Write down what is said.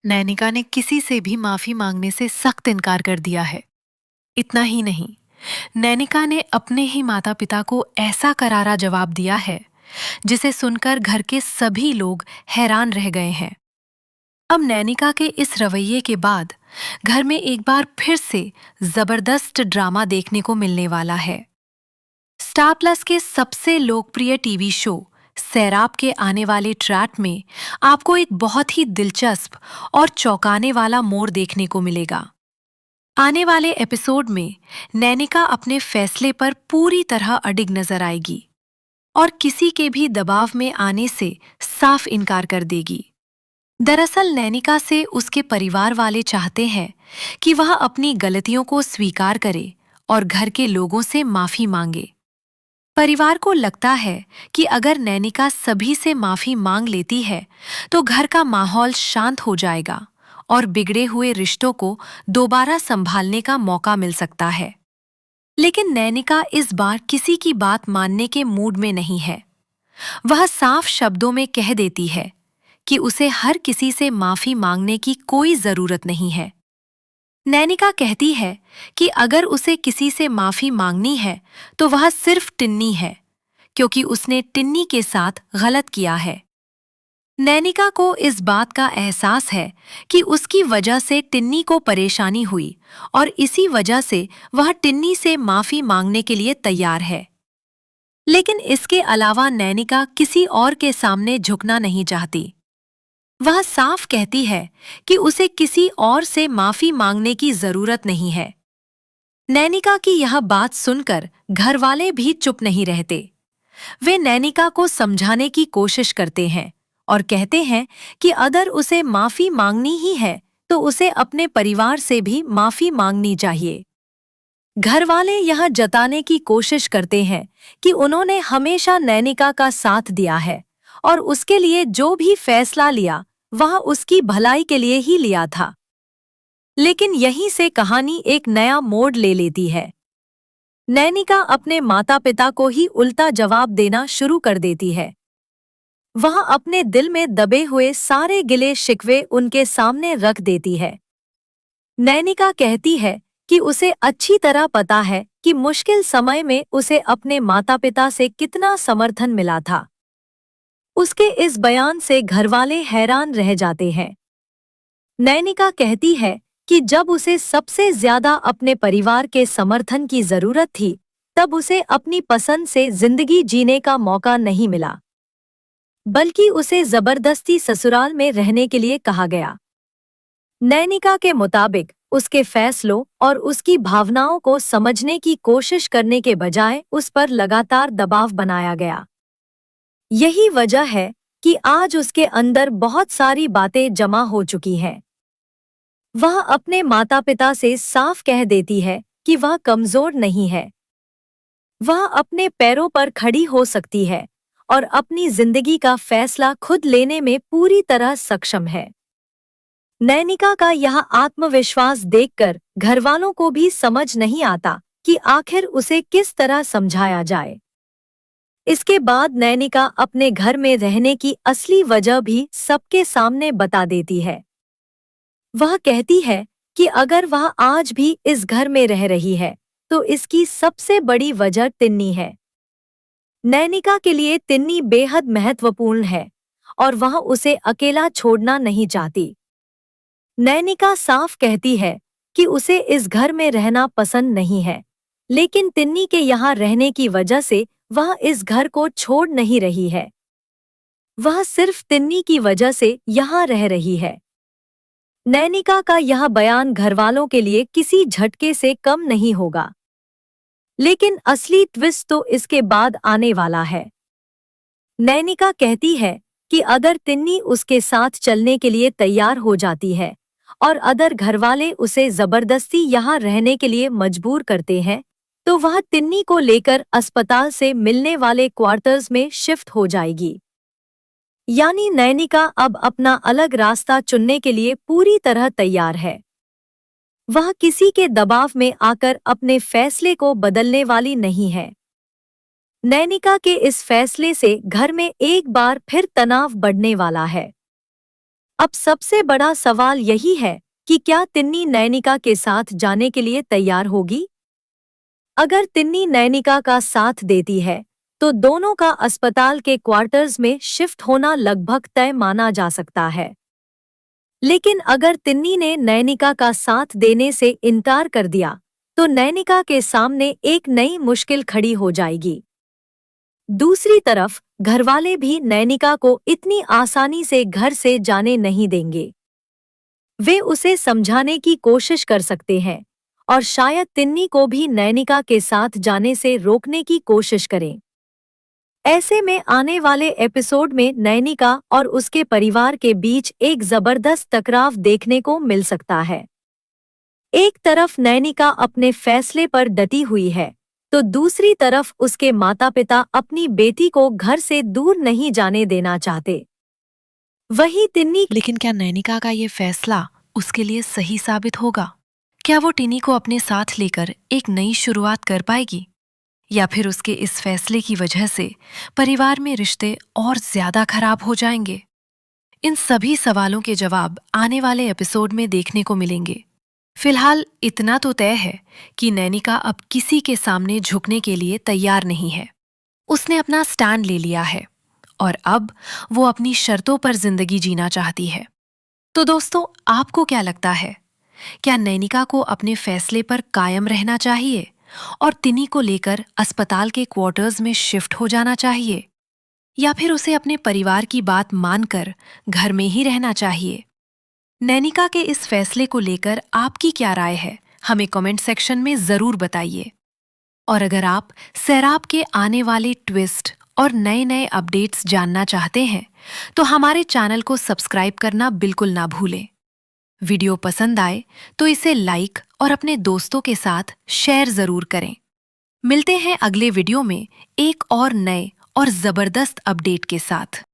नैनिका ने किसी से भी माफी मांगने से सख्त इनकार कर दिया है। इतना ही नहीं, नैनिका ने अपने ही माता पिता को ऐसा करारा जवाब दिया है जिसे सुनकर घर के सभी लोग हैरान रह गए हैं। अब नैनिका के इस रवैये के बाद घर में एक बार फिर से जबरदस्त ड्रामा देखने को मिलने वाला है। स्टार प्लस के सबसे लोकप्रिय टीवी शो सैराप के आने वाले ट्रैक में आपको एक बहुत ही दिलचस्प और चौंकाने वाला मोड़ देखने को मिलेगा। आने वाले एपिसोड में नैनिका अपने फैसले पर पूरी तरह अडिग नजर आएगी और किसी के भी दबाव में आने से साफ इनकार कर देगी। दरअसल नैनिका से उसके परिवार वाले चाहते हैं कि वह अपनी गलतियों को स्वीकार करे और घर के लोगों से माफी मांगे। परिवार को लगता है कि अगर नैनिका सभी से माफी मांग लेती है तो घर का माहौल शांत हो जाएगा और बिगड़े हुए रिश्तों को दोबारा संभालने का मौका मिल सकता है। लेकिन नैनिका इस बार किसी की बात मानने के मूड में नहीं है। वह साफ शब्दों में कह देती है कि उसे हर किसी से माफी मांगने की कोई जरूरत नहीं है। नैनिका कहती है कि अगर उसे किसी से माफी मांगनी है तो वह सिर्फ टिन्नी है, क्योंकि उसने टिन्नी के साथ गलत किया है। नैनिका को इस बात का एहसास है कि उसकी वजह से टिन्नी को परेशानी हुई और इसी वजह से वह टिन्नी से माफी मांगने के लिए तैयार है। लेकिन इसके अलावा नैनिका किसी और के सामने झुकना नहीं चाहती। वह साफ कहती है कि उसे किसी और से माफी मांगने की जरूरत नहीं है। नैनिका की यह बात सुनकर घरवाले भी चुप नहीं रहते। वे नैनिका को समझाने की कोशिश करते हैं और कहते हैं कि अगर उसे माफी मांगनी ही है तो उसे अपने परिवार से भी माफी मांगनी चाहिए। घरवाले यह जताने की कोशिश करते हैं कि उन्होंने हमेशा नैनिका का साथ दिया है और उसके लिए जो भी फैसला लिया वह उसकी भलाई के लिए ही लिया था। लेकिन यहीं से कहानी एक नया मोड़ ले लेती है। नैनिका अपने माता पिता को ही उल्टा जवाब देना शुरू कर देती है। वह अपने दिल में दबे हुए सारे गिले शिकवे उनके सामने रख देती है। नैनिका कहती है कि उसे अच्छी तरह पता है कि मुश्किल समय में उसे अपने माता पिता से कितना समर्थन मिला था। उसके इस बयान से घरवाले हैरान रह जाते हैं। नैनिका कहती है कि जब उसे सबसे ज्यादा अपने परिवार के समर्थन की जरूरत थी, तब उसे अपनी पसंद से जिंदगी जीने का मौका नहीं मिला, बल्कि उसे जबरदस्ती ससुराल में रहने के लिए कहा गया। नैनिका के मुताबिक उसके फैसलों और उसकी भावनाओं को समझने की कोशिश करने के बजाय उस पर लगातार दबाव बनाया गया। यही वजह है कि आज उसके अंदर बहुत सारी बातें जमा हो चुकी हैं। वह अपने माता पिता से साफ कह देती है कि वह कमजोर नहीं है। वह अपने पैरों पर खड़ी हो सकती है और अपनी जिंदगी का फैसला खुद लेने में पूरी तरह सक्षम है। नैनिका का यह आत्मविश्वास देखकर घरवालों को भी समझ नहीं आता कि आखिर उसे किस तरह समझाया जाए। इसके बाद नैनिका अपने घर में रहने की असली वजह भी सबके सामने बता देती है। वह कहती है कि अगर वह आज भी इस घर में रह रही है तो इसकी सबसे बड़ी वजह टिन्नी है। नैनिका के लिए टिन्नी बेहद महत्वपूर्ण है और वह उसे अकेला छोड़ना नहीं चाहती। नैनिका साफ कहती है कि उसे इस घर में रहना पसंद नहीं है, लेकिन टिन्नी के यहाँ रहने की वजह से वह इस घर को छोड़ नहीं रही है। वह सिर्फ टिन्नी की वजह से यहाँ रह रही है। नैनिका का यह बयान घरवालों के लिए किसी झटके से कम नहीं होगा, लेकिन असली ट्विस्ट तो इसके बाद आने वाला है। नैनिका कहती है कि अगर टिन्नी उसके साथ चलने के लिए तैयार हो जाती है और अगर घरवाले उसे जबरदस्ती यहाँ रहने के लिए मजबूर करते हैं, तो वह टिन्नी को लेकर अस्पताल से मिलने वाले क्वार्टर्स में शिफ्ट हो जाएगी। यानी नैनिका अब अपना अलग रास्ता चुनने के लिए पूरी तरह तैयार है। वह किसी के दबाव में आकर अपने फैसले को बदलने वाली नहीं है। नैनिका के इस फैसले से घर में एक बार फिर तनाव बढ़ने वाला है। अब सबसे बड़ा सवाल यही है कि क्या तिन्नी नैनिका के साथ जाने के लिए तैयार होगी? अगर तिन्नी नैनिका का साथ देती है, तो दोनों का अस्पताल के क्वार्टर्स में शिफ्ट होना लगभग तय माना जा सकता है। लेकिन अगर तिन्नी ने नैनिका का साथ देने से इनकार कर दिया, तो नैनिका के सामने एक नई मुश्किल खड़ी हो जाएगी। दूसरी तरफ घरवाले भी नैनिका को इतनी आसानी से घर से जाने नहीं देंगे। वे उसे समझाने की कोशिश कर सकते हैं और शायद तिन्नी को भी नैनिका के साथ जाने से रोकने की कोशिश करें। ऐसे में आने वाले एपिसोड में नैनिका और उसके परिवार के बीच एक जबरदस्त टकराव देखने को मिल सकता है। एक तरफ नैनिका अपने फैसले पर डटी हुई है, तो दूसरी तरफ उसके माता-पिता अपनी बेटी को घर से दूर नहीं जाने देना चाहते। वहीं तिन्नी लेकिन क्या नैनिका का ये फैसला उसके लिए सही साबित होगा? क्या वो टिनी को अपने साथ लेकर एक नई शुरुआत कर पाएगी? या फिर उसके इस फैसले की वजह से परिवार में रिश्ते और ज्यादा खराब हो जाएंगे? इन सभी सवालों के जवाब आने वाले एपिसोड में देखने को मिलेंगे। फिलहाल इतना तो तय है कि नैनिका अब किसी के सामने झुकने के लिए तैयार नहीं है। उसने अपना स्टैंड ले लिया है और अब वो अपनी शर्तों पर जिंदगी जीना चाहती है। तो दोस्तों, आपको क्या लगता है? क्या नैनिका को अपने फैसले पर कायम रहना चाहिए और तिनी को लेकर अस्पताल के क्वार्टर्स में शिफ्ट हो जाना चाहिए, या फिर उसे अपने परिवार की बात मानकर घर में ही रहना चाहिए? नैनिका के इस फैसले को लेकर आपकी क्या राय है, हमें कमेंट सेक्शन में जरूर बताइए। और अगर आप सैराब के आने वाले ट्विस्ट और नए नए अपडेट्स जानना चाहते हैं, तो हमारे चैनल को सब्सक्राइब करना बिल्कुल ना भूलें। वीडियो पसंद आए तो इसे लाइक और अपने दोस्तों के साथ शेयर जरूर करें। मिलते हैं अगले वीडियो में एक और नए और जबरदस्त अपडेट के साथ।